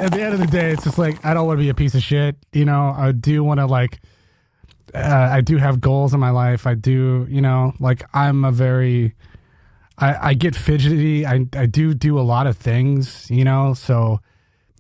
at the end of the day, it's just like, I don't want to be a piece of shit. You know, I do want to like, I do have goals in my life. I do, you know, like I'm a very, I get fidgety. I do a lot of things, you know, so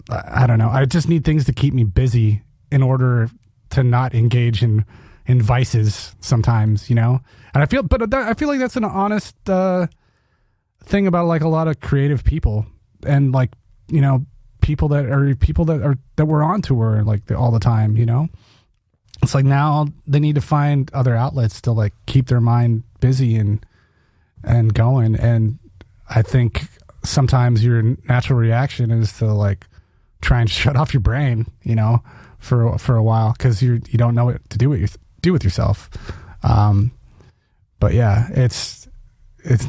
I don't know. I just need things to keep me busy in order to not engage in vices sometimes, you know? And I feel like that's an honest thing about like a lot of creative people and like, you know, people that were on tour like all the time, you know? It's like now they need to find other outlets to like keep their mind busy and going. And I think sometimes your natural reaction is to like try and shut off your brain, you know, for a while because you don't know what to do with yourself. But yeah, it's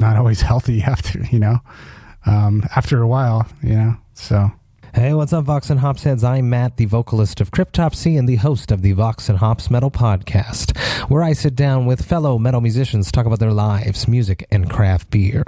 not always healthy after, you know, after a while, you know, so. Hey, what's up, Vox and Hops heads? I'm Matt, the vocalist of Cryptopsy and the host of the Vox and Hops Metal Podcast, where I sit down with fellow metal musicians, talk about their lives, music, and craft beer.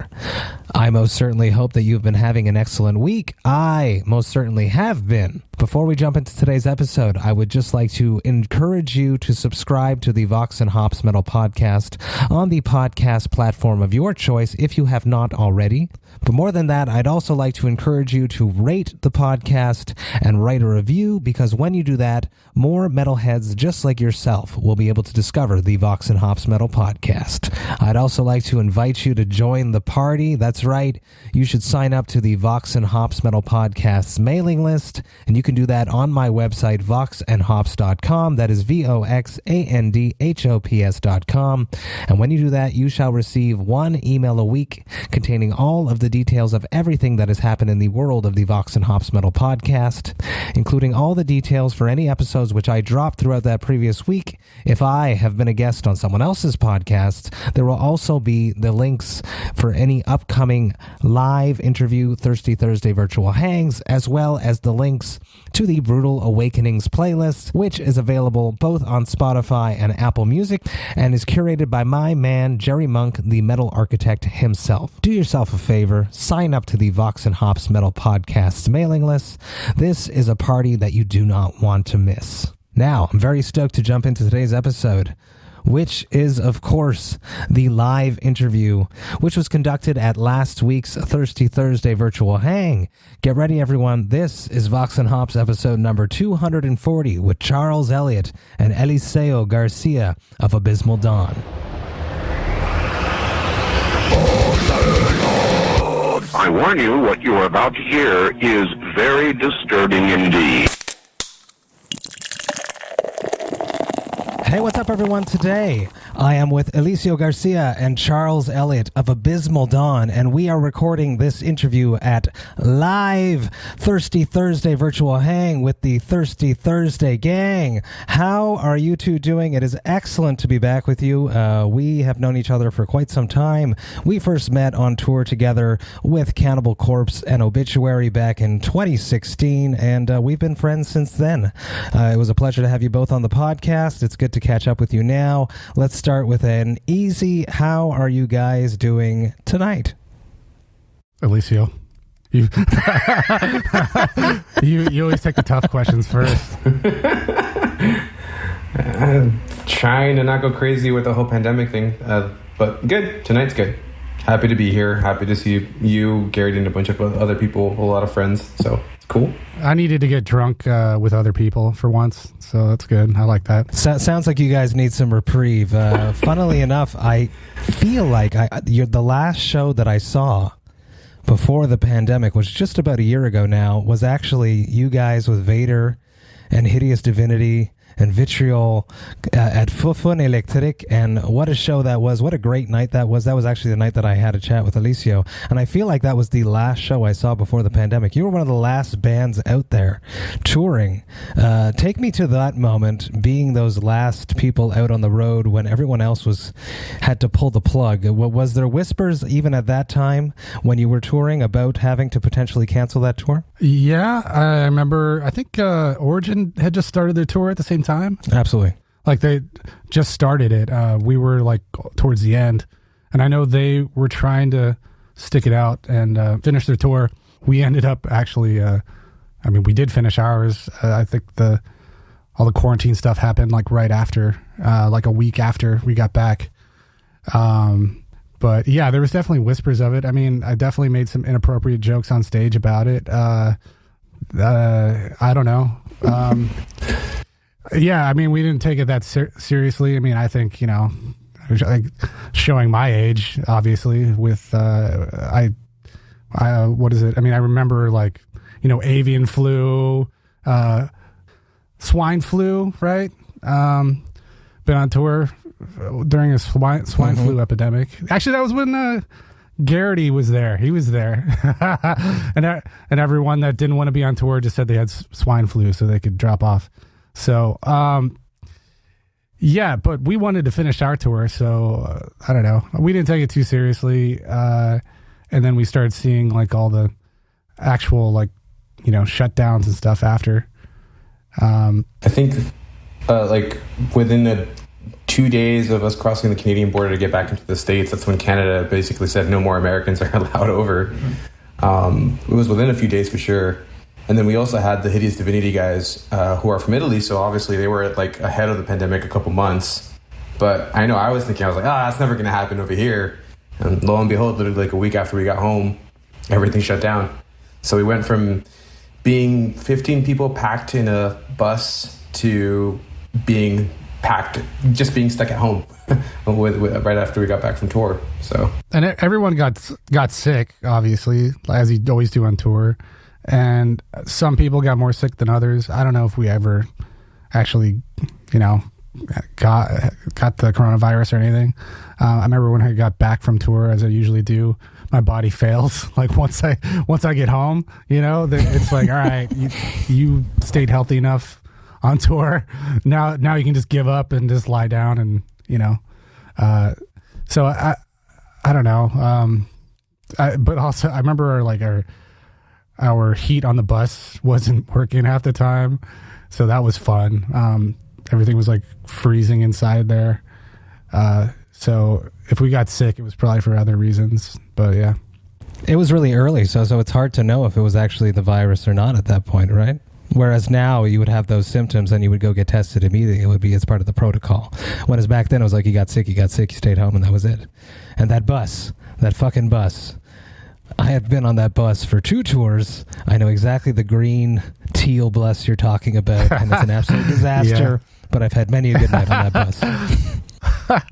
I most certainly hope that you've been having an excellent week. I most certainly have been. Before we jump into today's episode, I would just like to encourage you to subscribe to the Vox and Hops Metal Podcast on the podcast platform of your choice if you have not already. But more than that, I'd also like to encourage you to rate the podcast and write a review, because when you do that, more metalheads just like yourself will be able to discover the Vox and Hops Metal Podcast. I'd also like to invite you to join the party. That's right. You should sign up to the Vox and Hops Metal Podcast's mailing list, and you can do that on my website, voxandhops.com. That is VOXandHOPS.com. And when you do that, you shall receive one email a week containing all of the details of everything that has happened in the world of the Vox and Hops Metal Podcast, including all the details for any episodes which I dropped throughout that previous week. If I have been a guest on someone else's podcast, there will also be the links for any upcoming live interview Thirsty Thursday virtual hangs, as well as the links to the Brutal Awakenings playlist, which is available both on Spotify and Apple Music and is curated by my man Jerry Monk, the metal architect himself. Do yourself a favor, sign up to the Vox and Hops Metal Podcast's mailing list. This is a party that you do not want to miss. Now, I'm very stoked to jump into today's episode, which is, of course, the live interview, which was conducted at last week's Thirsty Thursday virtual hang. Get ready, everyone. This is Vox and Hops episode number 240 with Charles Elliott and Eliseo Garcia of Abysmal Dawn. I warn you, what you are about to hear is very disturbing indeed. Hey, what's up, everyone? Today, I am with Eliseo Garcia and Charles Elliott of Abysmal Dawn, and we are recording this interview at live Thirsty Thursday virtual hang with the Thirsty Thursday gang. How are you two doing? It is excellent to be back with you. We have known each other for quite some time. We first met on tour together with Cannibal Corpse and Obituary back in 2016, and we've been friends since then. It was a pleasure to have you both on the podcast. It's good to catch up with you now. Let's start with an easy, how are you guys doing tonight? Eliseo, you you always take the tough questions first. I'm trying to not go crazy with the whole pandemic thing, but good. Tonight's good. Happy to be here. Happy to see you, Garrett, and a bunch of other people, a lot of friends. So it's cool. I needed to get drunk with other people for once, so that's good. I like that. Sounds like you guys need some reprieve. Funnily enough, I feel like the last show that I saw before the pandemic, was just about a year ago now, was actually you guys with Vader and Hideous Divinity and Vitriol at Fufun Electric, and what a show that was. What a great night that was. That was actually the night that I had a chat with Eliseo, and I feel like that was the last show I saw before the pandemic. You were one of the last bands out there touring. Take me to that moment, being those last people out on the road when everyone else had to pull the plug. Was there whispers even at that time when you were touring about having to potentially cancel that tour? Yeah, I remember, I think Origin had just started their tour at the same time. Absolutely. Like they just started it. We were like towards the end, and I know they were trying to stick it out and finish their tour. We ended up actually I mean, we did finish ours. I think all the quarantine stuff happened like right after, like a week after we got back. But yeah, there was definitely whispers of it. I mean, I definitely made some inappropriate jokes on stage about it. I don't know. Yeah, I mean, we didn't take it that seriously. I mean, I think, you know, like showing my age, obviously, with, what is it? I mean, I remember like, you know, avian flu, swine flu, right? Been on tour during a swine flu epidemic. Actually, that was when Garrity was there. He was there. and everyone that didn't want to be on tour just said they had swine flu so they could drop off. So, yeah, but we wanted to finish our tour, so I don't know. We didn't take it too seriously. And then we started seeing like all the actual like, you know, shutdowns and stuff after. I think like within the 2 days of us crossing the Canadian border to get back into the States, that's when Canada basically said no more Americans are allowed over. It was within a few days for sure. And then we also had the Hideous Divinity guys who are from Italy, so obviously they were like ahead of the pandemic a couple months. But I know I was like, that's never going to happen over here. And lo and behold, literally like a week after we got home, everything shut down. So we went from being 15 people packed in a bus to being packed, just being stuck at home right after we got back from tour. So, and everyone got sick, obviously, as you always do on tour. And some people got more sick than others. I don't know if we ever actually, you know, got the coronavirus or anything. I remember when I got back from tour, as I usually do, my body fails. Like once I get home, you know, it's like, all right, you stayed healthy enough on tour. Now you can just give up and just lie down and, you know. So I don't know. But also I remember like our heat on the bus wasn't working half the time, so that was fun. Everything was like freezing inside there. So if we got sick, it was probably for other reasons. But yeah, it was really early, so it's hard to know if it was actually the virus or not at that point, right? Whereas now you would have those symptoms and you would go get tested immediately. It's part of the protocol. Whereas back then it was like you got sick, you stayed home, and that was it. And that fucking bus. I have been on that bus for 2 tours. I know exactly the green teal bus you're talking about, and it's an absolute disaster. Yeah. But I've had many a good night on that bus.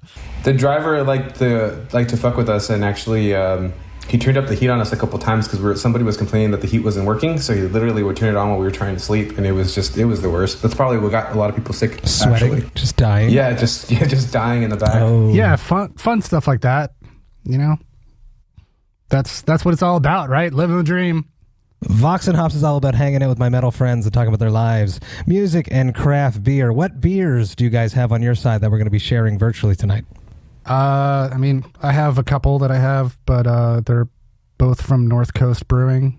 The driver liked to fuck with us, and actually he turned up the heat on us a couple times because somebody was complaining that the heat wasn't working. So he literally would turn it on while we were trying to sleep, and it was the worst. That's probably what got a lot of people sick. Sweating, actually. Just dying. Yeah, just dying in the back. Oh. Yeah, fun stuff like that. You know, that's what it's all about, right? Living the dream. Vox and Hops is all about hanging out with my metal friends and talking about their lives, music, and craft beer. What beers do you guys have on your side that we're going to be sharing virtually tonight? I mean, I have a couple that I have, but they're both from North Coast Brewing.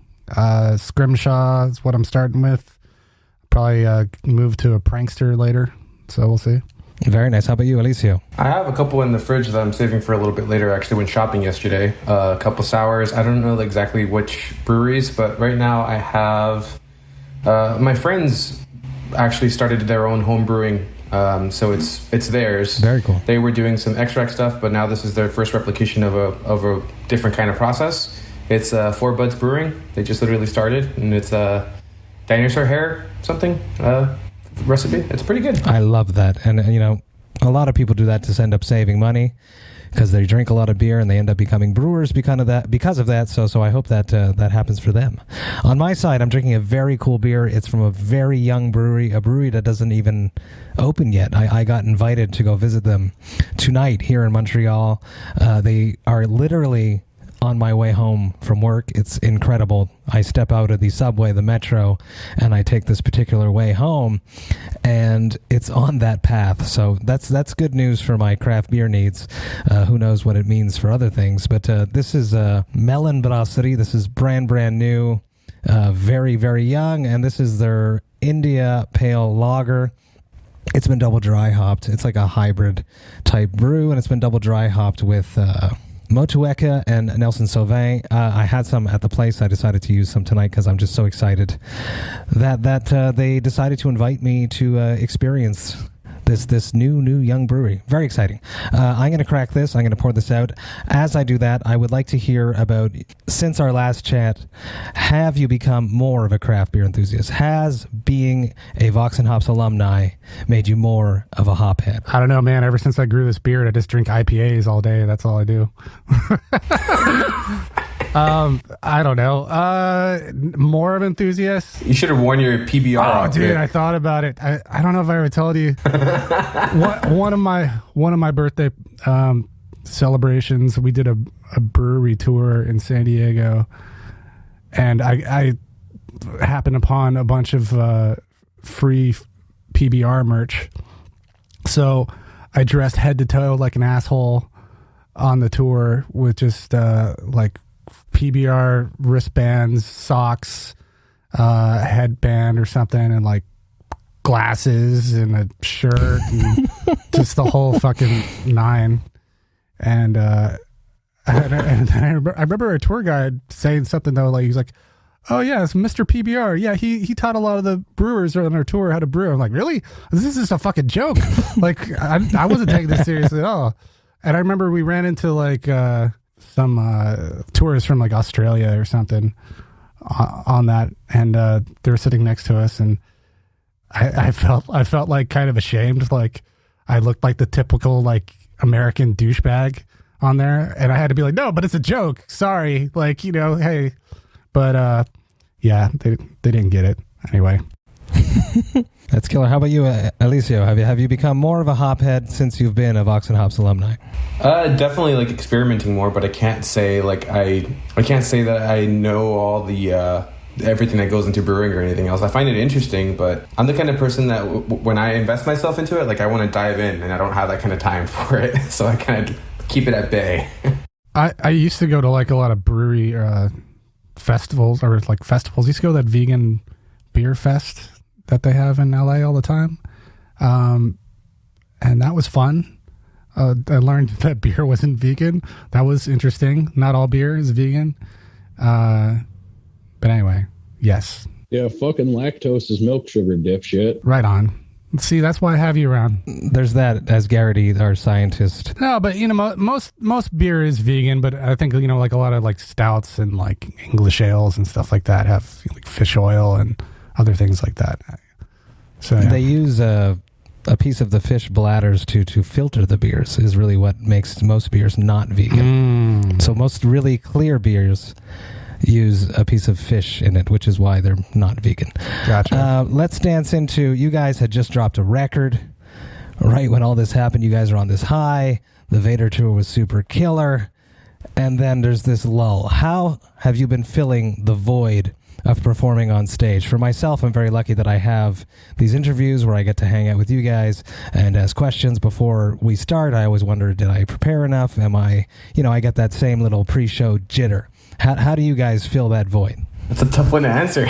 Scrimshaw is what I'm starting with. Probably move to a prankster later, so we'll see. Very nice. How about you, Eliseo? I have a couple in the fridge that I'm saving for a little bit later. Actually, went shopping yesterday. A couple sours. I don't know exactly which breweries, but right now I have... my friends actually started their own home brewing, so it's theirs. Very cool. They were doing some extract stuff, but now this is their first replication of a different kind of process. It's for Buds Brewing. They just literally started, and it's Dinosaur Hair something recipe. It's pretty good. I love that. And you know, a lot of people do that to end up saving money because they drink a lot of beer and they end up becoming brewers because of that. So I hope that that happens for them. On my side, I'm drinking a very cool beer. It's from a very young brewery, a brewery that doesn't even open yet. I got invited to go visit them tonight here in Montreal. They are literally on my way home from work. It's incredible. I step out of the subway, the metro, and I take this particular way home, and it's on that path. So that's good news for my craft beer needs. Who knows what it means for other things, but this is Mellön Brasserie. This is brand new, very, very young, and this is their India Pale Lager. It's been double dry hopped. It's like a hybrid type brew, and it's been double dry hopped with Motueka and Nelson Sauvin. I had some at the place. I decided to use some tonight because I'm just so excited that they decided to invite me to experience this new young brewery. Very exciting. I'm going to crack this. I'm going to pour this out. As I do that, I would like to hear about, since our last chat, have you become more of a craft beer enthusiast? Has being a VOX&HOPS alumni made you more of a hophead? I don't know, man. Ever since I grew this beard, I just drink IPAs all day. That's all I do. I don't know. More of an enthusiast. You should have worn your PBR. Oh, outfit. dude, I thought about it. I don't know if I ever told you. One of my birthday celebrations, we did a brewery tour in San Diego, and I happened upon a bunch of free PBR merch. So I dressed head to toe like an asshole on the tour with just like PBR wristbands, socks, headband or something, and like glasses and a shirt and just the whole fucking nine. And I remember a tour guide saying something though, like he's like, "Oh yeah, it's Mr. PBR. Yeah, he taught a lot of the brewers on our tour how to brew." I'm like, "Really? This is just a fucking joke." Like I wasn't taking this seriously at all. And I remember we ran into like some tourists from like Australia or something on that, and they were sitting next to us, and I felt like kind of ashamed, like I looked like the typical like American douchebag on there, and I had to be like, "No, but it's a joke. Sorry, like, you know, hey." But yeah, they didn't get it anyway. That's killer. How about you, Eliseo? Have you become more of a hophead since you've been a VOX&HOPS alumni? Definitely like experimenting more, but I can't say like I can't say that I know all the everything that goes into brewing or anything else. I find it interesting, but I'm the kind of person that when I invest myself into it, like I want to dive in, and I don't have that kind of time for it, so I kind of keep it at bay. I used to go to like a lot of brewery festivals, or like festivals. I used to go to that vegan beer fest that they have in LA all the time. And that was fun. I learned that beer wasn't vegan. That was interesting. Not all beer is vegan. But anyway, yes. Yeah, fucking lactose is milk sugar, dipshit. Right on. See, that's why I have you around. There's that, as Garrity, our scientist. No, but you know, most beer is vegan, but I think, you know, like a lot of like stouts and like English ales and stuff like that have like fish oil and other things like that. So yeah. They use a piece of the fish bladders to filter the beers is really what makes most beers not vegan. So most really clear beers use a piece of fish in it, which is why they're not vegan. Gotcha. Let's dance into, you guys had just dropped a record right when all this happened. You guys are on this high. The Vader tour was super killer. And then there's this lull. How have you been filling the void of performing on stage? For myself, I'm very lucky that I have these interviews where I get to hang out with you guys and ask questions before we start. I always wonder, did I prepare enough? Am I, you know, I get that same little pre-show jitter. How do you guys fill that void? That's a tough one to answer.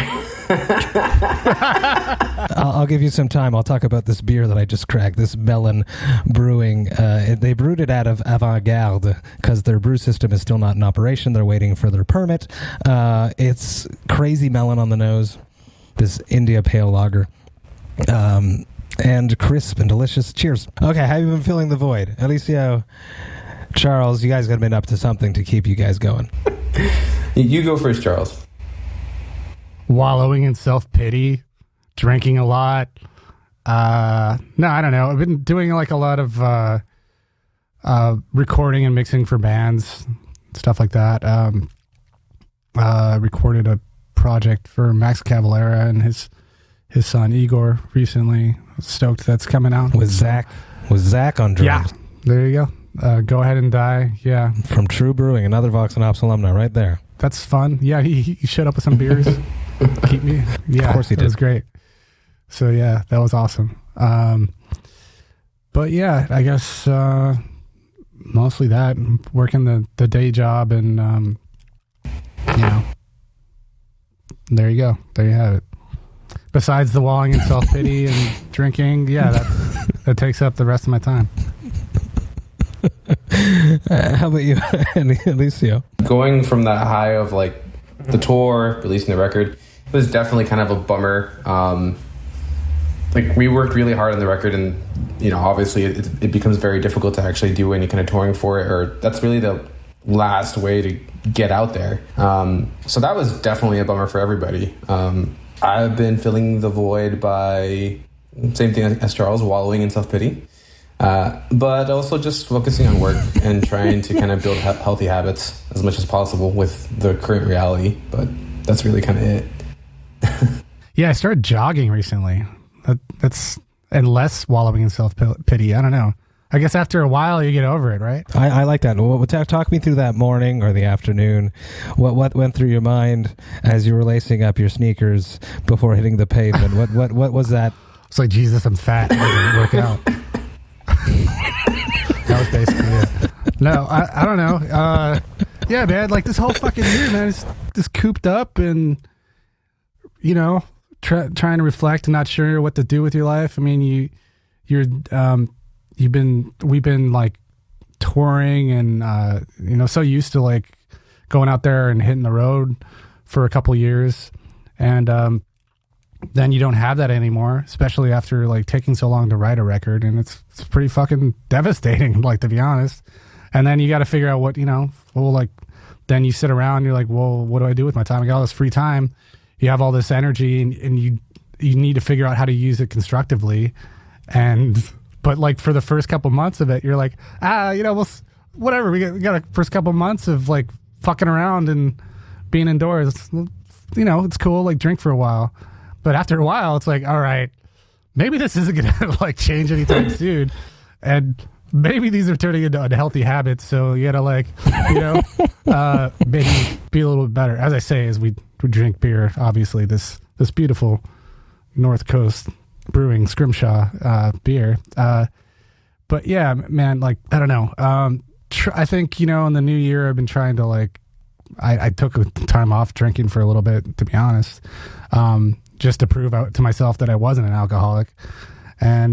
I'll give you some time. I'll talk about this beer that I just cracked, this Mellön Brewing. They brewed it out of Avant-Garde because their brew system is still not in operation. They're waiting for their permit. It's crazy melon on the nose, this India Pale Lager. And crisp and delicious. Cheers. Okay, how have you been filling the void? Eliseo, Charles, you guys have been up to something to keep you guys going. You go first, Charles. Wallowing in self-pity, drinking a lot. No, I don't know. I've been doing like a lot of recording and mixing for bands, stuff like that. Recorded a project for Max Cavalera and his son Igor recently. Stoked that's coming out. With Zach on drums. Yeah, there you go. Go Ahead and Die. Yeah, from True Brewing, another VOX&HOPS alumni right there. That's fun. Yeah, he showed up with some beers. Keep me. Yeah, of course he did. It was great. So yeah, that was awesome. But yeah, I guess mostly that, working the day job, and you know, there you go. There you have it. Besides the walling and self-pity and drinking, yeah, that takes up the rest of my time. How about you, Eliseo? Going from that high of like the tour, releasing the record, it was definitely kind of a bummer. Like we worked really hard on the record, and obviously it becomes very difficult to actually do any kind of touring for it, or that's really the last way to get out there. So that was definitely a bummer for everybody. I've been filling the void by same thing as Charles, wallowing in self-pity, but also just focusing on work and trying to kind of build healthy habits as much as possible with the current reality. But that's really kind of it. Yeah, I started jogging recently. That's and less wallowing in self-pity. I don't know. I guess after a while you get over it, right? I like that. Talk me through that morning or the afternoon. What went through your mind as you were lacing up your sneakers before hitting the pavement? What was that? It's like, Jesus, I'm fat. I didn't work out. That was basically it. No, I don't know. Yeah, man, like this whole fucking year, man, it's just cooped up and, trying to reflect and not sure what to do with your life. I mean, we've been like touring and, so used to like going out there and hitting the road for a couple years. And, then you don't have that anymore, especially after like taking so long to write a record. And it's pretty fucking devastating, like, to be honest. And then you got to figure out what, then you sit around, you're like, well, what do I do with my time? I got all this free time. You have all this energy and you need to figure out how to use it constructively. But like for the first couple months of it, you're like, well, whatever. We got a first couple months of like fucking around and being indoors. It's cool. Like drink for a while. But after a while, it's like, all right, maybe this isn't going to like change anytime soon. And maybe these are turning into unhealthy habits. So you got to like, maybe be a little bit better. As I say, as we drink beer, obviously this beautiful North Coast Brewing Scrimshaw beer. But yeah, man, like, I don't know. I think, in the new year, I've been trying to like, I took time off drinking for a little bit, to be honest. Just to prove out to myself that I wasn't an alcoholic. And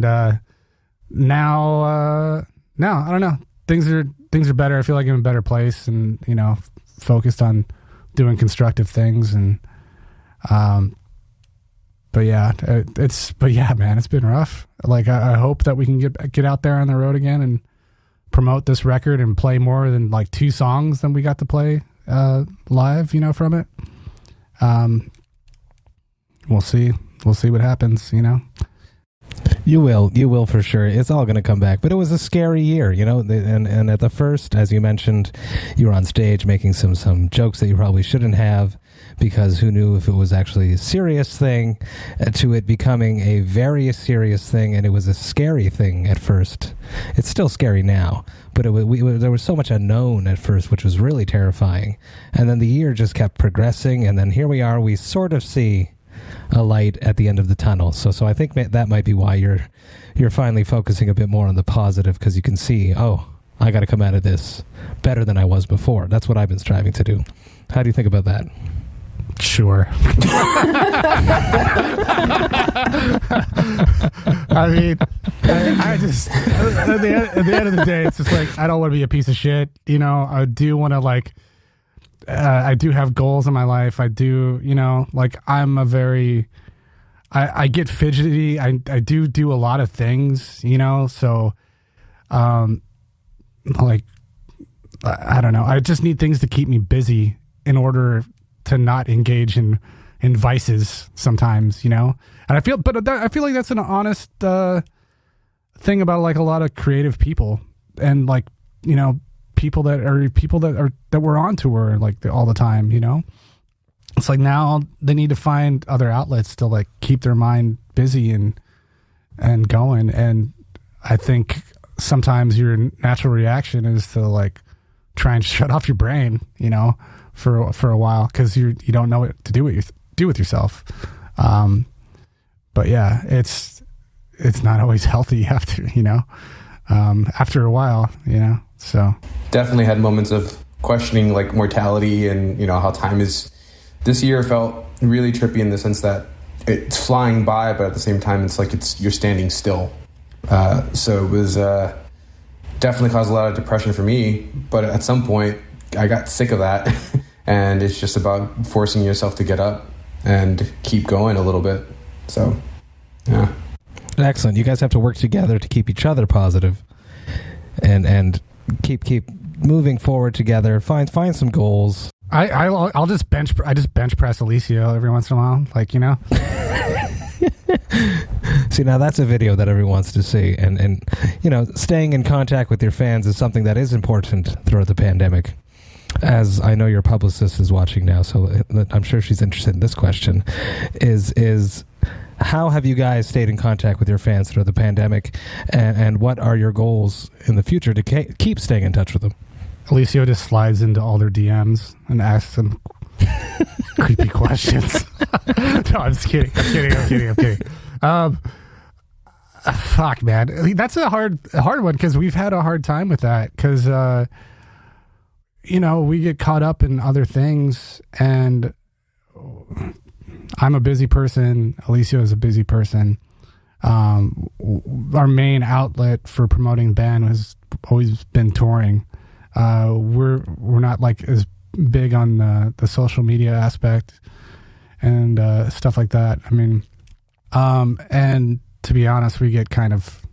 now I don't know. Things are better. I feel like I'm in a better place and, focused on doing constructive things. And but yeah, man, it's been rough. Like I hope that we can get out there on the road again and promote this record and play more than like 2 songs than we got to play live, from it. We'll see what happens, You will for sure. It's all going to come back. But it was a scary year, and at the first, as you mentioned, you were on stage making some jokes that you probably shouldn't have, because who knew if it was actually a serious thing, to it becoming a very serious thing. And it was a scary thing at first. It's still scary now, but there was so much unknown at first, which was really terrifying. And then the year just kept progressing. And then here we are, we sort of see a light at the end of the tunnel. So I think that might be why you're finally focusing a bit more on the positive, because you can see, I got to come out of this better than I was before. That's what I've been striving to do. How do you think about that? Sure. I mean, I just at the end of the day, it's just like, I don't want to be a piece of shit. I do want to like. I do have goals in my life. I do, like I'm I get fidgety. I do a lot of things, so, like, I don't know. I just need things to keep me busy in order to not engage in vices sometimes, and I feel like that's an honest, thing about like a lot of creative people and like, people that were on tour like all the time, it's like now they need to find other outlets to like keep their mind busy and going. And I think sometimes your natural reaction is to like try and shut off your brain, for a while, because you don't know what to do with yourself. But yeah, it's not always healthy after after a while, so definitely had moments of questioning like mortality and how time is. This year felt really trippy in the sense that it's flying by, but at the same time it's like you're standing still. So it was definitely caused a lot of depression for me. But at some point, I got sick of that. And it's just about forcing yourself to get up and keep going a little bit. So, yeah. Excellent. You guys have to work together to keep each other positive and keep moving forward together. Find some goals. I'll just bench press Eliseo every once in a while, like, you know. See, now that's a video that everyone wants to see, and you know, staying in contact with your fans is something that is important throughout the pandemic. As I know your publicist is watching now, so I'm sure she's interested in this question. Is how have you guys stayed in contact with your fans through the pandemic, and what are your goals in the future to keep staying in touch with them? Eliseo just slides into all their DMs and asks them creepy questions. No, I'm just kidding. I'm kidding. Fuck, man. That's a hard one, because we've had a hard time with that, because you know, we get caught up in other things, and I'm a busy person. Eliseo is a busy person. Our main outlet for promoting the band has always been touring. We're not like as big on the social media aspect and stuff like that. I mean, and to be honest, we get kind of,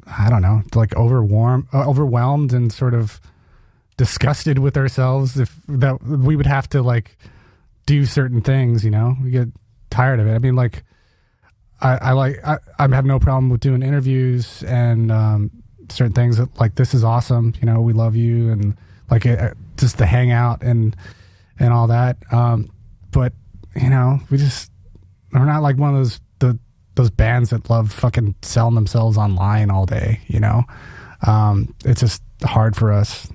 I don't know, like overwhelmed and sort of disgusted with ourselves if that we would have to like do certain things, you know. We get tired of it. I mean, like I have no problem with doing interviews and certain things that, like, this is awesome, you know, we love you, and like just the hangout and all that. But you know, we're not like one of those bands that love fucking selling themselves online all day, you know. It's just hard for us.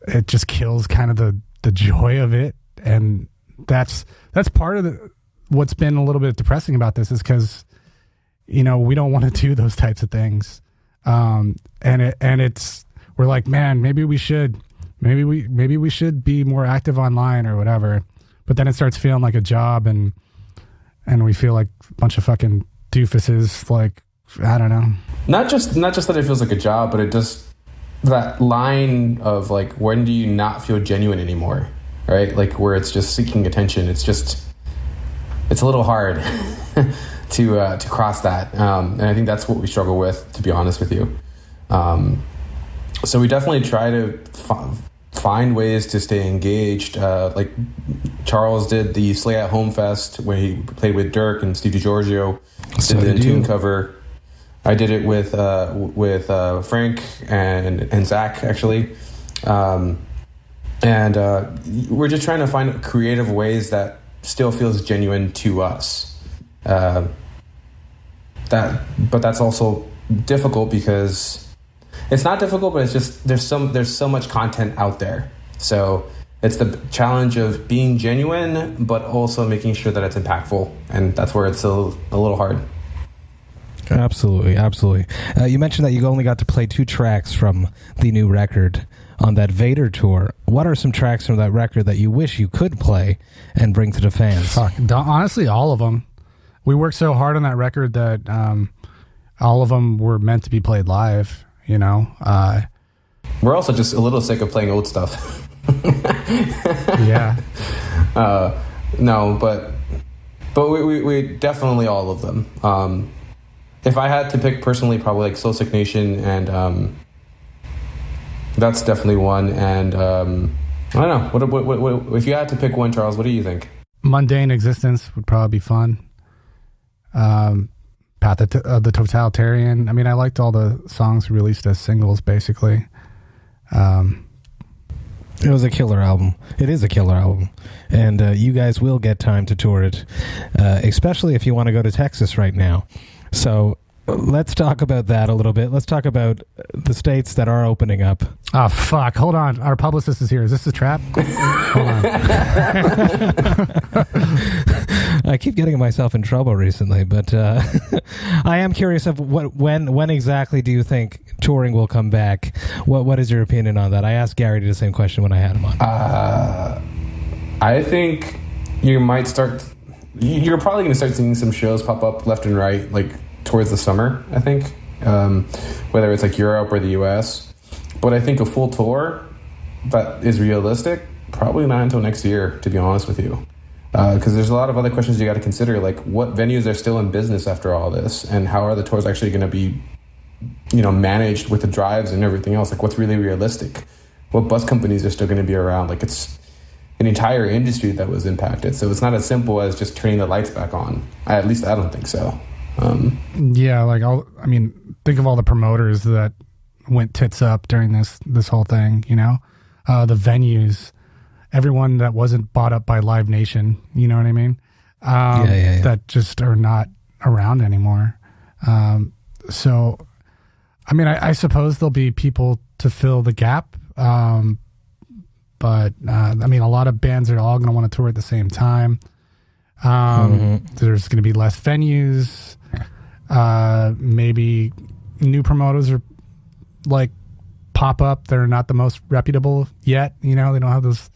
It just kills kind of the joy of it, and that's part of what's been a little bit depressing about this, is because, you know, we don't want to do those types of things, and we're like, man, maybe we should be more active online or whatever, but then it starts feeling like a job, and we feel like a bunch of fucking doofuses. Like, I don't know. Not just that it feels like a job, but it just, that line of like, when do you not feel genuine anymore, right? Like, where it's just seeking attention. It's a little hard to cross that, and I think that's what we struggle with, to be honest with you. So we definitely try to find ways to stay engaged. Like Charles did the Slay at Home Fest, where he played with Dirk and Steve DiGiorgio. So did the tune cover. I did it with Frank and Zach, actually. And we're just trying to find creative ways that still feels genuine to us. But that's also difficult, because it's not difficult, but it's just there's so much content out there. So it's the challenge of being genuine, but also making sure that it's impactful, and that's where it's a little hard. Absolutely. You mentioned that you only got to play 2 tracks from the new record on that Vader tour. What are some tracks from that record that you wish you could play and bring to the fans? Fuck, honestly, all of them. We worked so hard on that record that all of them were meant to be played live, you know. We're also just a little sick of playing old stuff. Yeah. No, but we definitely all of them. If I had to pick personally, probably like Soul Sick Nation, and that's definitely one. And I don't know. What if you had to pick one, Charles? What do you think? Mundane Existence would probably be fun. Path of the Totalitarian. I mean, I liked all the songs released as singles, basically. It was a killer album. It is a killer album. And you guys will get time to tour it, especially if you want to go to Texas right now. So let's talk about that a little bit. Let's talk about the states that are opening up. Oh, fuck. Hold on. Our publicist is here. Is this a trap? Hold on. I keep getting myself in trouble recently, but I am curious of when exactly do you think touring will come back? What is your opinion on that? I asked Gary the same question when I had him on. I think you might start. You're probably going to start seeing some shows pop up left and right, like towards the summer, I think. whether it's like Europe or the US. But I think a full tour that is realistic, probably not until next year, to be honest with you. Because there's a lot of other questions you got to consider, like what venues are still in business after all this, and how are the tours actually going to be, managed with the drives and everything else? Like, what's really realistic? What bus companies are still going to be around? Like, it's an entire industry that was impacted. So it's not as simple as just turning the lights back on. At least I don't think so. Think of all the promoters that went tits up during this whole thing. The venues. Everyone that wasn't bought up by Live Nation, you know what I mean? That just are not around anymore. So, I suppose there'll be people to fill the gap. But a lot of bands are all going to want to tour at the same time. There's going to be less venues. Maybe new promoters are like pop up. They're not the most reputable yet. They don't have those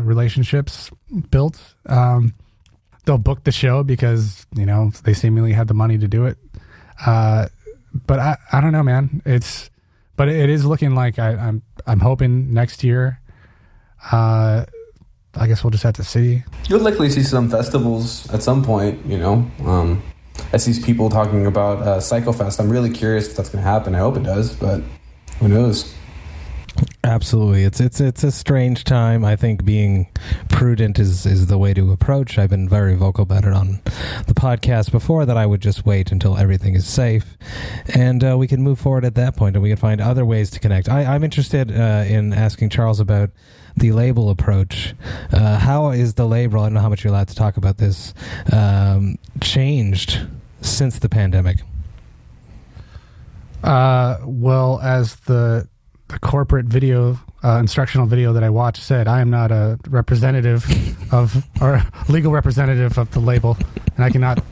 relationships built. They'll book the show because they seemingly have the money to do it. But I don't know, man. But it is looking like I'm hoping next year. I guess we'll just have to see. You'll likely see some festivals at some point. I see people talking about Psychofest. I'm really curious if that's going to happen. I hope it does, but who knows? Absolutely. It's a strange time. I think being prudent is the way to approach. I've been very vocal about it on the podcast before, that I would just wait until everything is safe and we can move forward at that point and we can find other ways to connect. I'm interested in asking Charles about the label approach. How is the label, I don't know how much you're allowed to talk about this, changed since the pandemic? Well, as the corporate video, instructional video that I watched said, I am not a representative or legal representative of the label, and I cannot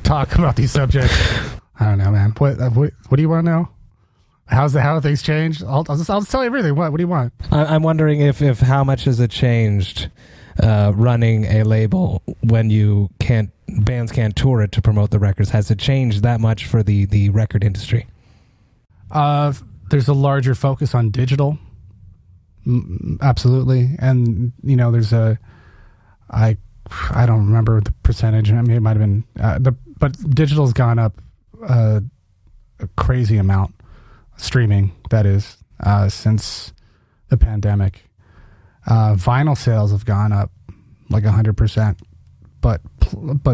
talk about these subjects. I don't know, man. What do you want to know? How have things changed? I'll just tell you everything. What do you want? I'm wondering if how much has it changed running a label when bands can't tour it to promote the records? Has it changed that much for the record industry? There's a larger focus on digital. Absolutely. And, there's I don't remember the percentage. It might have been, but digital's gone up a crazy amount. Streaming, that is, since the pandemic. Vinyl sales have gone up like 100%, but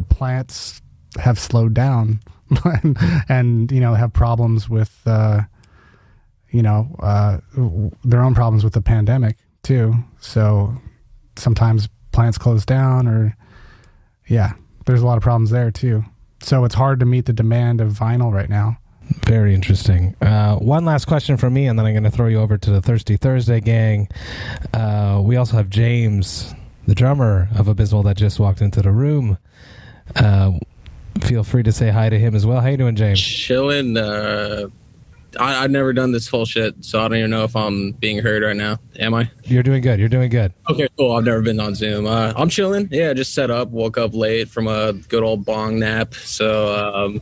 plants have slowed down and have problems with, their own problems with the pandemic too. So sometimes plants close down there's a lot of problems there too. So it's hard to meet the demand of vinyl right now. Very interesting. One last question from me, and then I'm going to throw you over to the Thirsty Thursday gang. We also have James, the drummer of Abysmal, that just walked into the room. Feel free to say hi to him as well. How you doing, James? Chilling. I've never done this whole shit, so I don't even know if I'm being heard right now. Am I? You're doing good. Okay, cool. I've never been on Zoom. I'm chilling. Yeah, just set up. Woke up late from a good old bong nap. So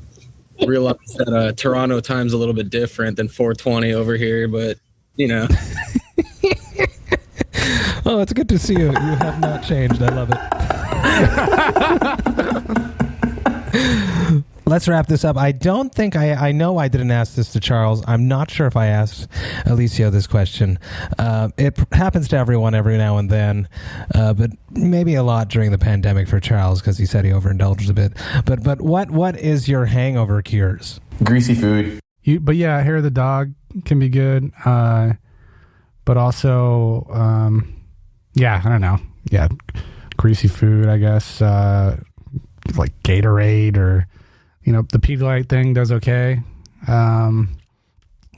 realized that Toronto time's a little bit different than 4:20 over here, but Oh, it's good to see you. You have not changed. I love it. Let's wrap this up. I don't think I know I didn't ask this to Charles. I'm not sure if I asked Eliseo this question. It happens to everyone every now and then, but maybe a lot during the pandemic for Charles because he said he overindulged a bit. But what is your hangover cures? Greasy food. Hair of the dog can be good. But also, I don't know. Yeah, greasy food, I guess. Like Gatorade or... the Pedialyte thing does okay. Trying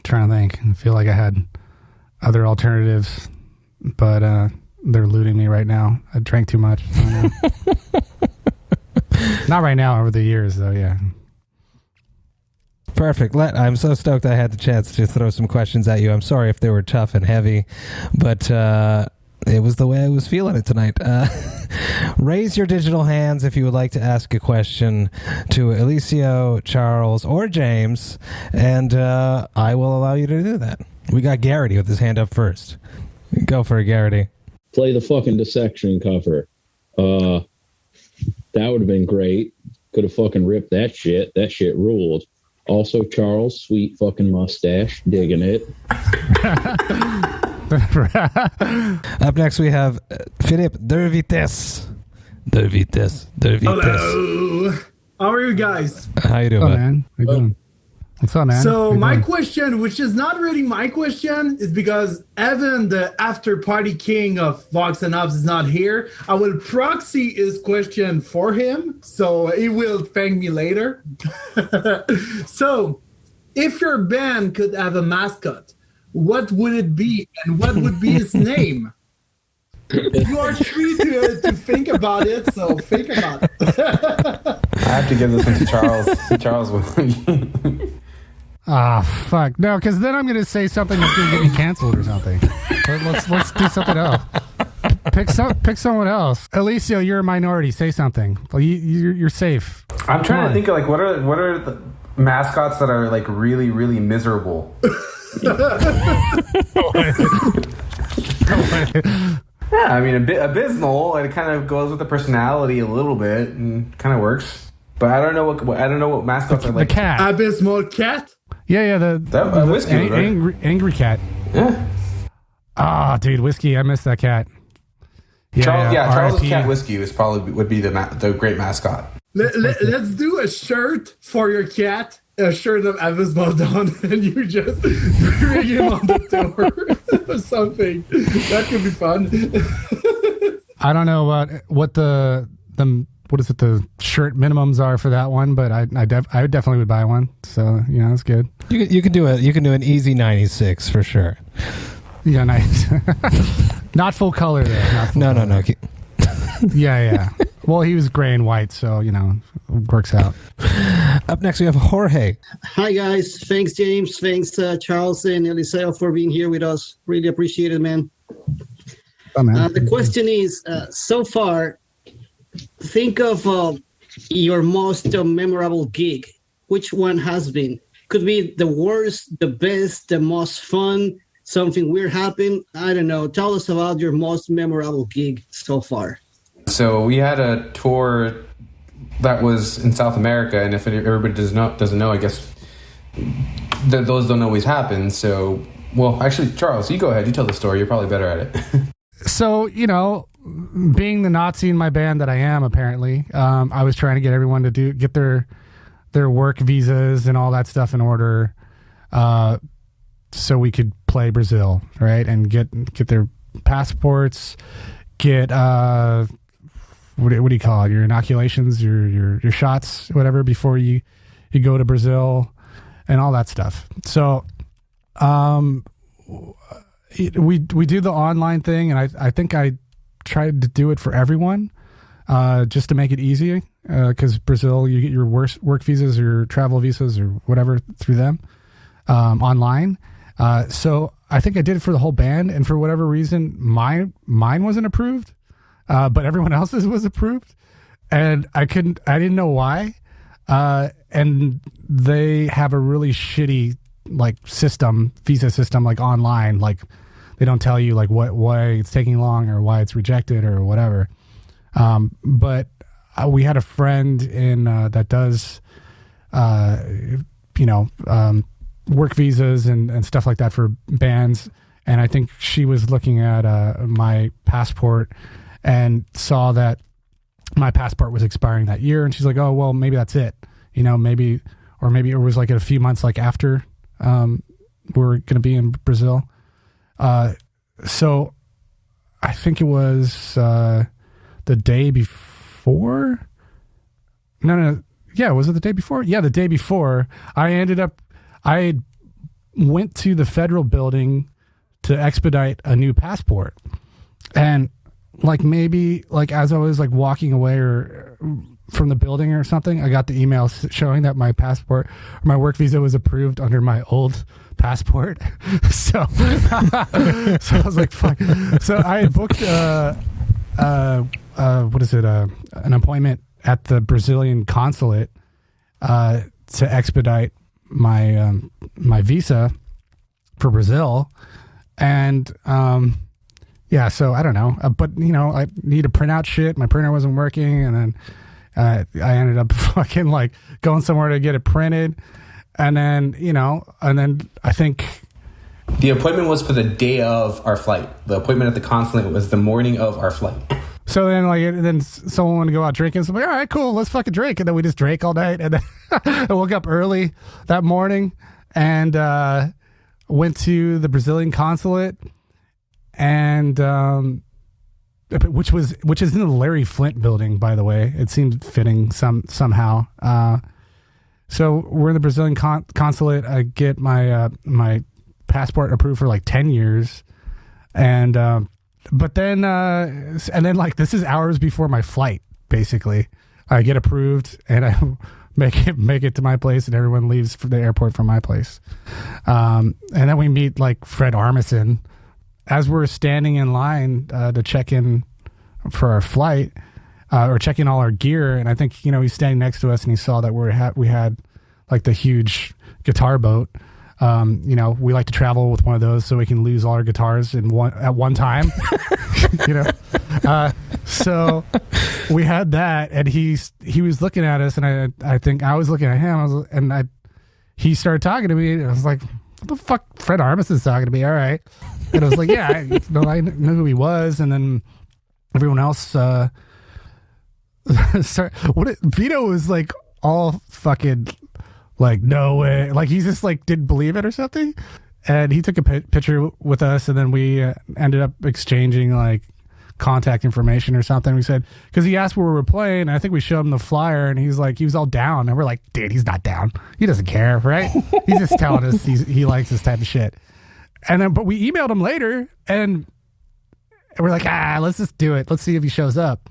to think. I feel like I had other alternatives, but they're eluding me right now. I drank too much. Not right now, over the years, though, yeah. Perfect. I'm so stoked I had the chance to throw some questions at you. I'm sorry if they were tough and heavy, but... it was the way I was feeling it tonight. Raise your digital hands if you would like to ask a question to Eliseo, Charles, or James, and I will allow you to do that. We got Garrity with his hand up first. Go for it, Garrity. Play the fucking dissection cover. That would have been great. Could have fucking ripped that shit. That shit ruled. Also, Charles, sweet fucking mustache. Digging it. Up next, we have Philippe de Vitesse. Hello. How are you guys? How you doing, bud? Man? How you doing? What's up, man? So How you my doing? question, which is not really my question, is because Evan, the after party king of VOX&HOPS, is not here. I will proxy his question for him, so he will thank me later. So, if your band could have a mascot, what would it be, and what would be his name? You are free to think about it, so think about it. I have to give this one to Charles. Charles will. Ah, fuck. No, because then I'm going to say something that's going to get me canceled or something. Let's do something else. Pick someone else. Eliseo, you're a minority. Say something. Well, you're safe. I'm trying to think of like what are the mascots that are like really, really miserable. Yeah, I mean, a bit abysmal. It kind of goes with the personality a little bit and kind of works. But I don't know what mascots are like. The cat. Abysmal cat? Yeah. The Whiskey, right? angry cat. Yeah. Ah, dude, Whiskey. I miss that cat. Charles's RIP. cat Whiskey would be the great mascot. Let's do a shirt for your cat, a shirt of Abysmal Dawn, and you just bring him on the tour or something. That could be fun. I don't know what the what is it, the shirt minimums are for that one, but I definitely would buy one. So that's good. You can do an easy 96 for sure. Yeah, nice. Not full color though. No. Yeah. Well, he was gray and white, so it works out. Up next, we have Jorge. Hi, guys. Thanks, James. Thanks, Charles and Eliseo, for being here with us. Really appreciate it, man. Oh, man. The question is, so far, think of your most memorable gig. Which one has been? Could be the worst, the best, the most fun, something weird happened. I don't know. Tell us about your most memorable gig so far. So we had a tour that was in South America, and if everybody doesn't know, I guess those don't always happen. So, well, actually, Charles, you go ahead. You tell the story. You're probably better at it. So, being the Nazi in my band that I am, apparently, I was trying to get everyone to get their work visas and all that stuff in order, so we could play Brazil, right? And get their passports, get what do you call it? Your inoculations, your shots, whatever, before you go to Brazil, and all that stuff. So, we do the online thing, and I think I tried to do it for everyone, just to make it easy, because Brazil, you get your work visas or your travel visas or whatever through them online. So I think I did it for the whole band, and for whatever reason, mine wasn't approved, but everyone else's was approved, and I didn't know why. And they have a really shitty visa system, online, they don't tell you why it's taking long or why it's rejected or whatever. But we had a friend that does work visas and stuff like that for bands, and I think she was looking at my passport and saw that my passport was expiring that year, and she's like, oh well, maybe that's it, maybe it was a few months after we're gonna be in Brazil. So I think it was the day before. No. Yeah, was it the day before? Yeah, the day before. I went to the federal building to expedite a new passport, and maybe as I was walking away or from the building or something, I got the email showing that my work visa was approved under my old passport. So I was like, fuck. So I had booked a an appointment at the Brazilian consulate to expedite my visa for Brazil. And so I don't know, but I need to print out shit. My printer wasn't working, and then I ended up fucking like going somewhere to get it printed, and then I think the appointment was for the day of our flight. The appointment at the consulate was the morning of our flight. So then someone wanted to go out drinking. So I'm like, all right, cool, let's fucking drink. And then we just drank all night. And then I woke up early that morning and went to the Brazilian consulate, and which is in the Larry Flint building, by the way. It seemed fitting somehow. So we're in the Brazilian consulate. I get my my passport approved for like 10 years, and but then like this is hours before my flight. Basically, I get approved and I make it to my place, and everyone leaves from the airport from my place. And then we meet like Fred Armisen as we're standing in line to check in for our flight, or check in all our gear. And I think he's standing next to us, and he saw that we had like the huge guitar boat. We like to travel with one of those so we can lose all our guitars at one time. So we had that, and he was looking at us, and I think I was looking at him, he started talking to me, and I was like, what the fuck, Fred Armisen's talking to me, all right. And I was like, yeah, I knew who he was, and then everyone else Vito was like all fucking like, no way, like he just like didn't believe it or something, and he took a picture with us, and then we ended up exchanging like contact information or something. We said, because he asked where we were playing, and I think we showed him the flyer, and he was all down, and we're like, dude, he's not down, he doesn't care, right? He's just telling us he likes this type of shit. And then but we emailed him later, and we're like, let's just do it, let's see if he shows up.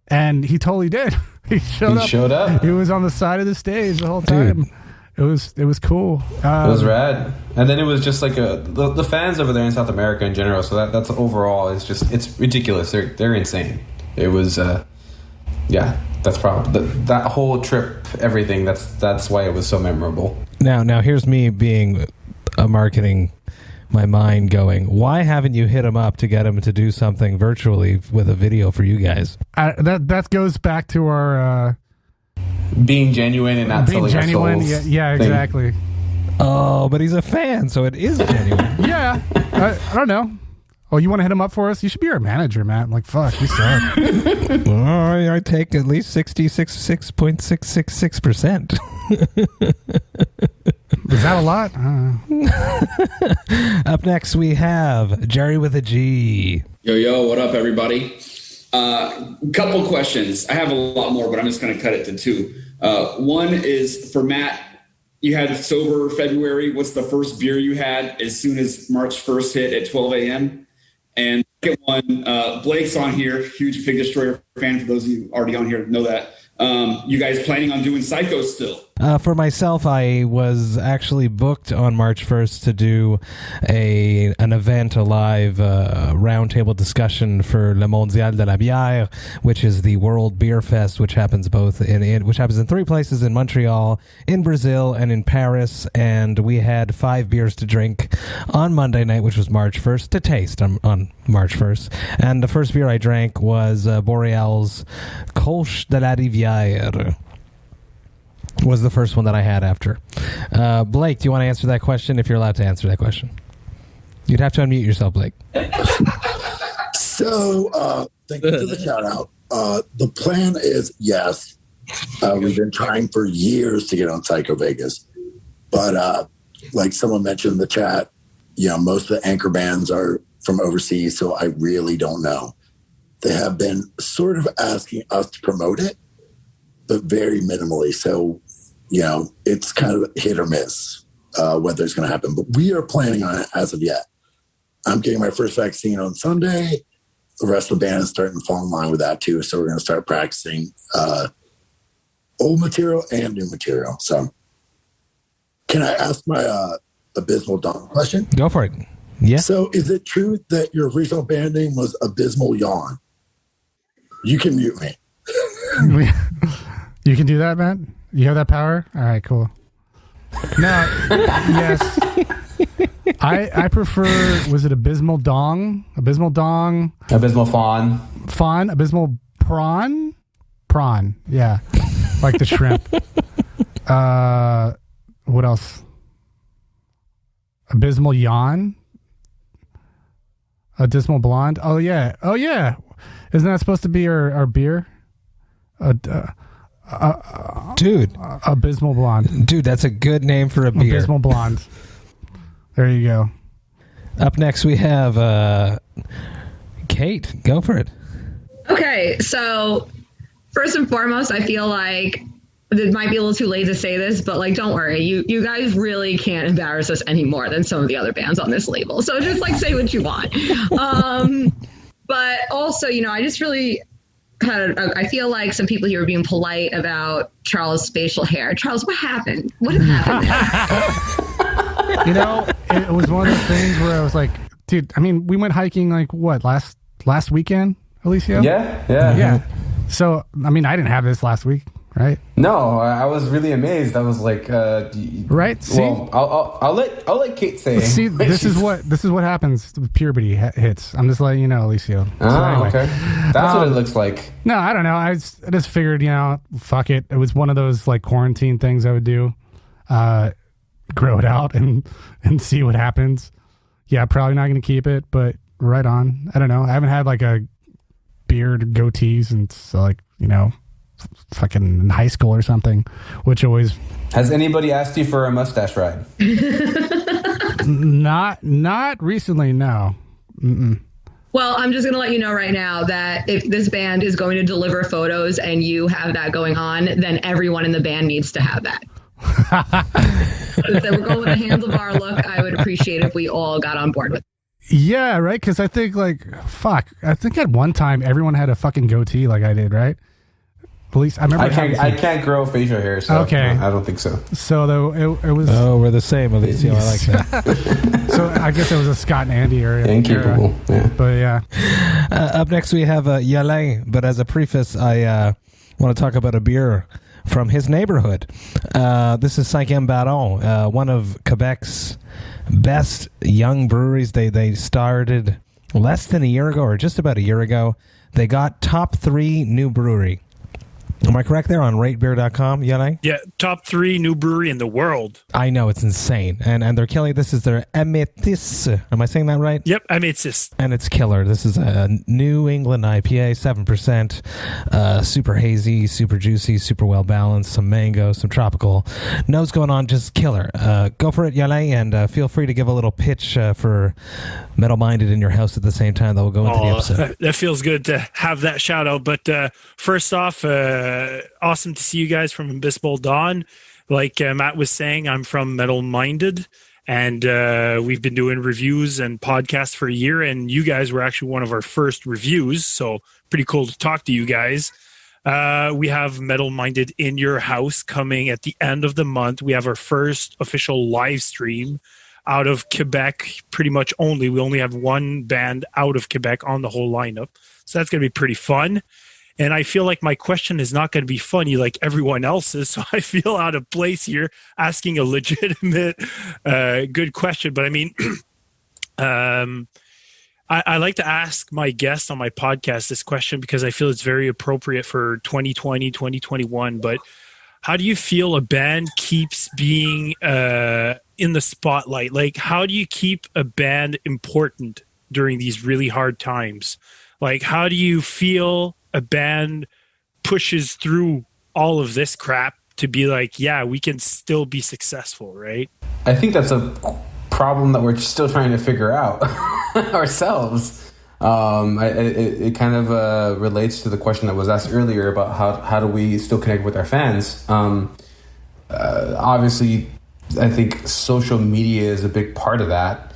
And he totally did. He showed up. He was on the side of the stage the whole time. Dude. It was cool. It was rad. And then it was just like the fans over there in South America in general. So that's overall, it's ridiculous. They're insane. It was, that's probably that whole trip, everything. That's why it was so memorable. Now here's me being a marketing, my mind going, why haven't you hit him up to get him to do something virtually with a video for you guys? That goes back to our being genuine and not being genuine. Yeah, exactly. Oh, but he's a fan, so it is genuine. Yeah, I don't know. Oh, you want to hit him up for us? You should be our manager, Matt. I'm like, fuck, you suck. Well, I take at least 66.666%. Is that a lot? Up next, we have Jerry with a G. Yo, what up, everybody? Couple questions. I have a lot more, but I'm just going to cut it to two. One is for Matt. You had sober February. What's the first beer you had as soon as March 1st hit at 12 a.m.? And second one, Blake's on here, huge Pig Destroyer fan. For those of you already on here know that. You guys planning on doing Psycho still? For myself, I was actually booked on March 1st to do an event, a live roundtable discussion for Le Mondial de la Bière, which is the World Beer Fest, which happens which happens in three places: in Montreal, in Brazil, and in Paris. And we had 5 beers to drink on Monday night, which was March 1st, to taste on March 1st. And the first beer I drank was Boreal's Colche de la Rivière. Was the first one that I had after. Blake, do you want to answer that question, if you're allowed to answer that question? You'd have to unmute yourself, Blake. So, thank you for the shout out. The plan is, yes, we've been trying for years to get on Psycho Vegas. But like someone mentioned in the chat, most of the anchor bands are from overseas, so I really don't know. They have been sort of asking us to promote it, but very minimally. So, it's kind of hit or miss whether it's going to happen. But we are planning on it as of yet. I'm getting my first vaccine on Sunday. The rest of the band is starting to fall in line with that too. So we're going to start practicing old material and new material. So can I ask my Abysmal Dawn question? Go for it. Yeah. So is it true that your original band name was Abysmal Yawn? You can mute me. You can do that, Matt? You have that power? All right, cool. Now, yes. I prefer, was it Abysmal Dong? Abysmal Dong? Abysmal Fawn. Fawn? Abysmal Prawn? Prawn, yeah. Like the shrimp. What else? Abysmal Yawn? Abysmal Blonde? Oh, yeah. Isn't that supposed to be our beer? Dude. Abysmal Blonde. Dude, that's a good name for a beer. Abysmal Blonde. There you go. Up next, we have Kate. Go for it. Okay, so first and foremost, I feel like it might be a little too late to say this, but like, don't worry, you guys really can't embarrass us any more than some of the other bands on this label. So just like say what you want. But also, I just really I feel like some people here are being polite about Charles' facial hair. Charles, what happened? What happened there? It was one of those things where I was like, dude, I mean, we went hiking like what, last weekend, Eliseo? Yeah. So, I mean, I didn't have this last week, right? No, I was really amazed. I was like, right? See? Well, I'll let Kate say. See, this is what happens when puberty hits. I'm just letting you know, Eliseo. Okay. That's what it looks like. No, I don't know. I just figured, fuck it. It was one of those like quarantine things I would do. Grow it out and see what happens. Yeah, probably not going to keep it, but right on. I don't know. I haven't had like a beard goatee since like, fucking in high school or something, which always. Has anybody asked you for a mustache ride? Not recently, no. Mm-mm. Well, I'm just going to let you know right now that if this band is going to deliver photos and you have that going on, then everyone in the band needs to have that. If they were going with a handlebar look, I would appreciate if we all got on board with it. Yeah, right? Because I think I think at one time everyone had a fucking goatee like I did, right? Police. I remember. I can't grow facial hair, so okay. I don't think so. So though it was. Oh, we're the same, Eliseo. I like that. So I guess it was a Scott and Andy area. Incapable. Yeah. But yeah. Up next we have Yellow. But as a preface, I want to talk about a beer from his neighborhood. This is Cinquième Baron, one of Quebec's best young breweries. They started less than a year ago, or just about a year ago. They got top 3 new brewery. Am I correct there on ratebeer.com, Yanai? Yeah, top 3 new brewery in the world. I know, it's insane. And they're killing. This is their Améthyste. Am I saying that right? Yep, Améthyste. And it's killer. This is a New England IPA, 7%. Super hazy, super juicy, super well balanced. Some mango, some tropical notes going on. Just killer. Go for it, Yanai, and feel free to give a little pitch for Metal Minded in your house at the same time that will go into the episode. That feels good to have that shout out. But first off, awesome to see you guys from Abysmal Dawn. Like Matt was saying, I'm from Metal Minded, and we've been doing reviews and podcasts for a year, and you guys were actually one of our first reviews, so pretty cool to talk to you guys. We have Metal Minded in your house coming at the end of the month. We have our first official live stream out of Quebec, pretty much only. We only have one band out of Quebec on the whole lineup, so that's going to be pretty fun. And I feel like my question is not going to be funny like everyone else's, so I feel out of place here asking a legitimate, good question. But I mean, I like to ask my guests on my podcast this question because I feel it's very appropriate for 2020, 2021. But how do you feel a band keeps being in the spotlight? Like, how do you keep a band important during these really hard times? Like, how do you feel a band pushes through all of this crap to be like, yeah, we can still be successful, right? I think that's a problem that we're still trying to figure out ourselves. It kind of relates to the question that was asked earlier about how do we still connect with our fans. Obviously, I think social media is a big part of that.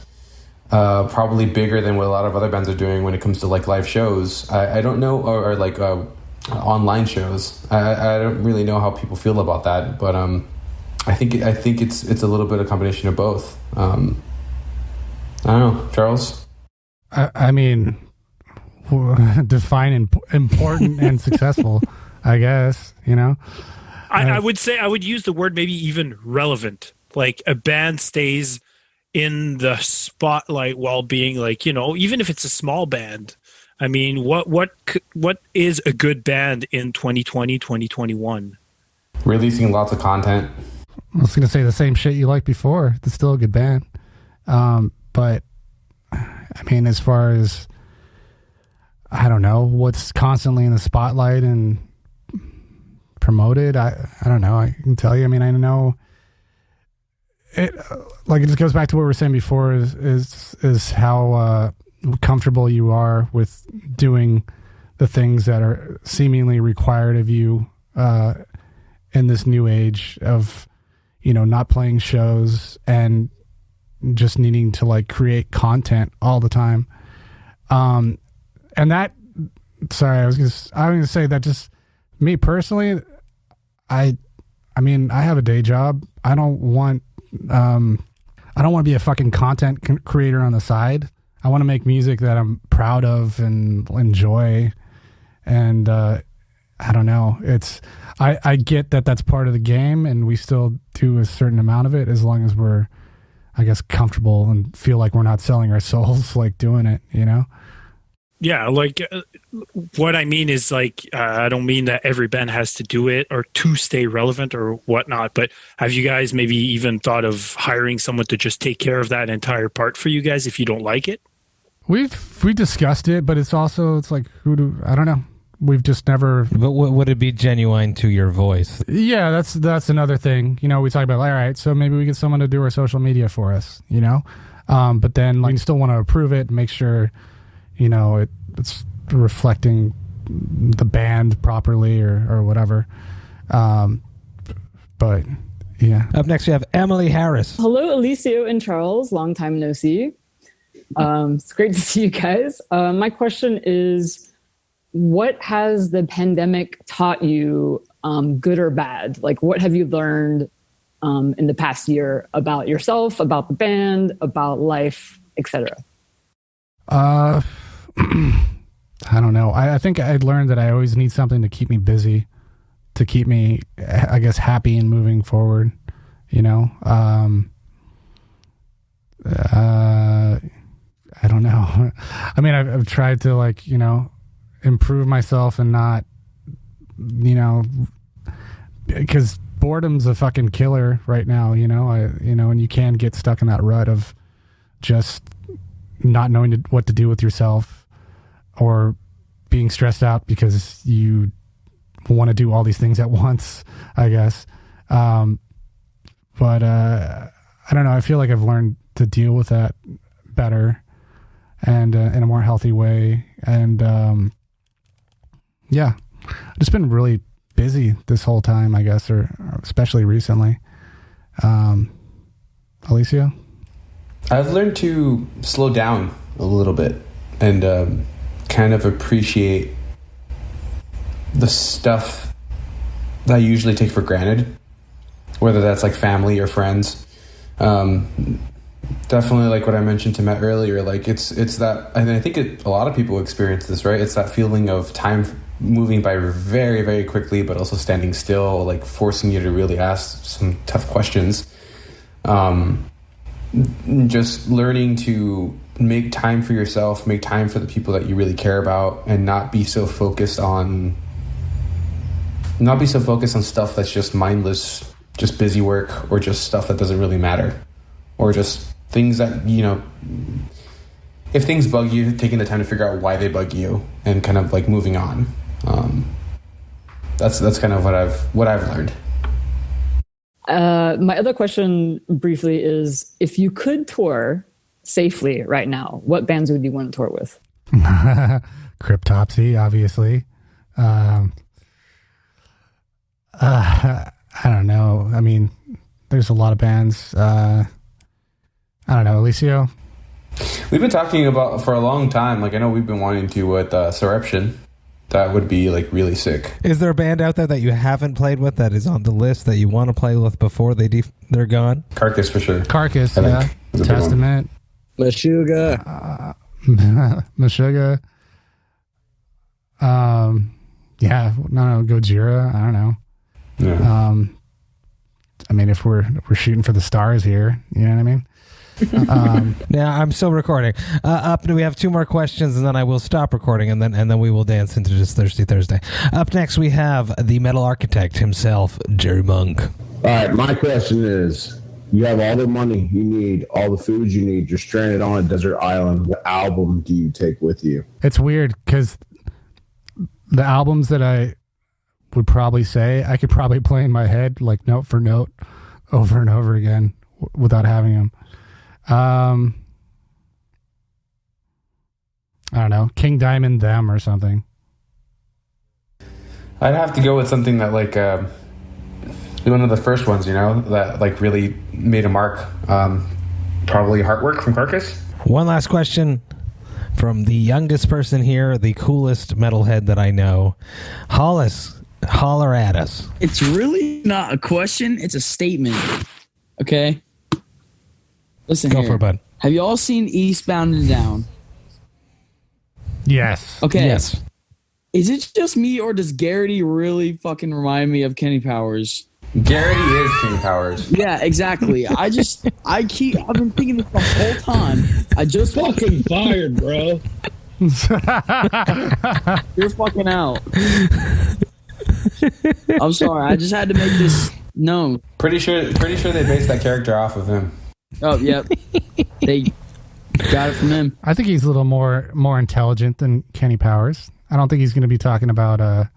Probably bigger than what a lot of other bands are doing when it comes to like live shows. I don't know, or like online shows. I don't really know how people feel about that, but I think it's a little bit of a combination of both. I don't know, Charles. I mean, define important and successful, I guess, you know. I would say I would use the word maybe even relevant. Like a band stays in the spotlight while being like, you know, even if it's a small band. I mean, what is a good band in 2020, 2021? Releasing lots of content. I was going to say the same shit you liked before. It's still a good band. But I mean, as far as, I don't know, what's constantly in the spotlight and promoted, I don't know. I can tell you. I mean, I know it. Like, it just goes back to what we were saying before. Is how comfortable you are with doing the things that are seemingly required of you in this new age of, you know, not playing shows and just needing to like create content all the time. And that, sorry, I was gonna say that just me personally, I mean, I have a day job. I don't want to be a fucking content creator on the side. I want to make music that I'm proud of and enjoy. And I don't know. I get that that's part of the game, and we still do a certain amount of it as long as we're, I guess, comfortable and feel like we're not selling our souls like doing it, you know? Yeah, like what I mean is like I don't mean that every band has to do it or to stay relevant or whatnot, but have you guys maybe even thought of hiring someone to just take care of that entire part for you guys if you don't like it? We discussed it, but it's like I don't know. We've just never. But would it be genuine to your voice? Yeah, that's another thing. You know, we talk about, all right, so maybe we get someone to do our social media for us, you know? But then like, you still want to approve it and make sure, you know, it's reflecting the band properly or whatever. But yeah. Up next, we have Emily Harris. Hello, Eliseo and Charles. Long time no see. It's great to see you guys. My question is, what has the pandemic taught you, good or bad? Like, what have you learned in the past year about yourself, about the band, about life, etc.? I don't know. I think I learned that I always need something to keep me busy, to keep me, I guess, happy and moving forward, you know? I don't know. I mean, I've tried to, like, you know, improve myself and not, you know, because boredom's a fucking killer right now, you know? And you can get stuck in that rut of just not knowing what to do with yourself or being stressed out because you want to do all these things at once, I guess. But I don't know. I feel like I've learned to deal with that better and in a more healthy way. And yeah, I've just been really busy this whole time, I guess, or especially recently. Eliseo? I've learned to slow down a little bit and kind of appreciate the stuff that I usually take for granted, whether that's like family or friends. Definitely, like what I mentioned to Matt earlier, like it's that, and I think a lot of people experience this, right? It's that feeling of time moving by very, very quickly, but also standing still, like forcing you to really ask some tough questions. Just learning to make time for yourself, make time for the people that you really care about, and not be so focused on stuff that's just mindless, just busy work, or just stuff that doesn't really matter, or just things that, you know, if things bug you, taking the time to figure out why they bug you and kind of like moving on. That's kind of what I've learned. My other question briefly is, if you could tour safely right now, what bands would you want to tour with? Cryptopsy, obviously. I don't know. I mean, there's a lot of bands. I don't know. Eliseo? We've been talking about for a long time. Like, I know we've been wanting to with Surruption. That would be like really sick. Is there a band out there that you haven't played with that is on the list that you want to play with before they're gone? Carcass for sure. Carcass, yeah. Testament. Meshuggah. Meshuggah. Yeah, no, Gojira. I don't know. Yeah. I mean, if we're shooting for the stars here, you know what I mean? Yeah, I'm still recording. Up, we have 2 more questions, and then I will stop recording, and then we will dance into this Thirsty Thursday. Up next, we have the metal architect himself, Jerry Monk. All right, my question is, you have all the money you need, all the food you need, you're stranded on a desert island. What album do you take with you? It's weird because the albums that I would probably say, I could probably play in my head, like note for note, over and over again without having them. I don't know, King Diamond, Them, or something. I'd have to go with something that like one of the first ones, that like really made a mark. Probably Heartwork from Carcass. One last question from the youngest person here, the coolest metalhead that I know. Hollis, holler at us. It's really not a question, it's a statement. Okay? Listen Go here. for it, bud. Have you all seen Eastbound and Down? Yes. Okay. Yes. Is it just me, or does Garrity really fucking remind me of Kenny Powers? Garrity is King Powers. Yeah, exactly. I've been thinking this the whole time. I just fucking fired, bro. You're fucking out. I'm sorry. I just had to make this known. Pretty sure they based that character off of him. Oh, yep. They got it from him. I think he's a little more intelligent than Kenny Powers. I don't think he's going to be talking about I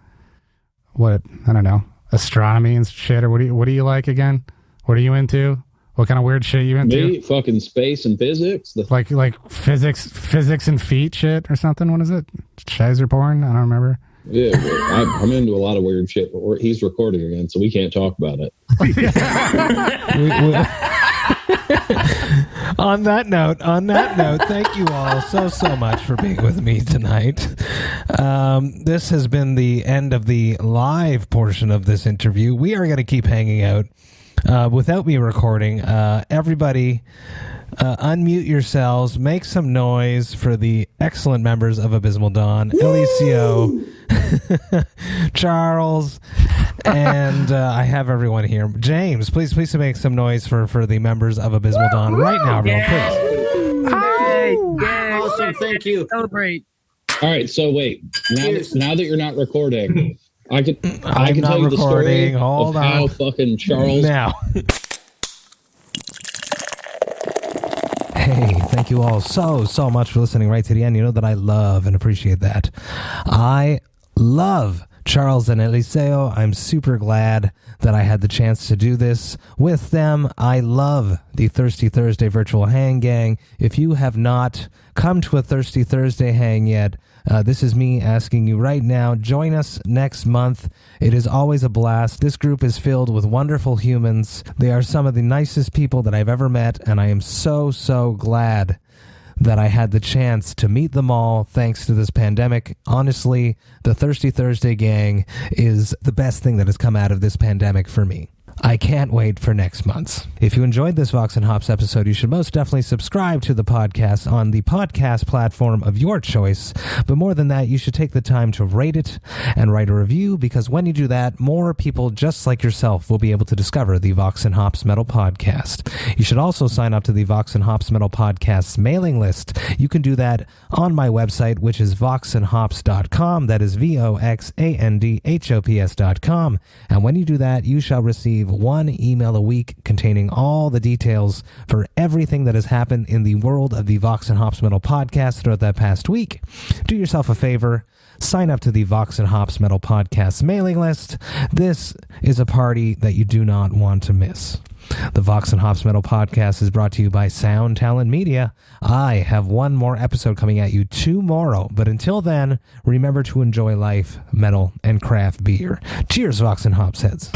don't know, astronomy and shit, or what do you like again? What are you into? What kind of weird shit you into? Me, fucking space and physics. Like physics and feet shit or something. What is it? Shizer porn? I don't remember. Yeah, I'm into a lot of weird shit, but he's recording again, so we can't talk about it. On that note, thank you all so much for being with me tonight. This has been the end of the live portion of this interview. We are going to keep hanging out without me recording. Everybody, unmute yourselves, make some noise for the excellent members of Abysmal Dawn, Eliseo, Charles, and I have everyone here. James, please make some noise for the members of Abysmal Dawn right now, everyone, please. Awesome, thank you. Celebrate. All right, so wait. Now that you're not recording, I can I'm not tell you the story recording. Hold of on. how fucking Charles. Now. Hey, thank you all so much for listening right to the end. You know that I love and appreciate that. I love Charles and Eliseo. I'm super glad that I had the chance to do this with them. I love the Thirsty Thursday virtual hang gang. If you have not come to a Thirsty Thursday hang yet, this is me asking you right now, join us next month. It is always a blast. This group is filled with wonderful humans. They are some of the nicest people that I've ever met, and I am so glad that I had the chance to meet them all thanks to this pandemic. Honestly, the Thirsty Thursday gang is the best thing that has come out of this pandemic for me. I can't wait for next month's. If you enjoyed this Vox and Hops episode, you should most definitely subscribe to the podcast on the podcast platform of your choice. But more than that, you should take the time to rate it and write a review, because when you do that, more people just like yourself will be able to discover the Vox and Hops Metal Podcast. You should also sign up to the Vox and Hops Metal Podcast's mailing list. You can do that on my website, which is voxandhops.com. That is VOXandHOPS.com. And when you do that, you shall receive one email a week containing all the details for everything that has happened in the world of the Vox and Hops Metal Podcast throughout that past week. Do yourself a favor. Sign up to the Vox and Hops Metal Podcast's mailing list. This is a party that you do not want to miss. The Vox and Hops Metal Podcast is brought to you by Sound Talent Media. I have one more episode coming at you tomorrow, but until then, remember to enjoy life, metal, and craft beer. Cheers, Vox and Hops heads.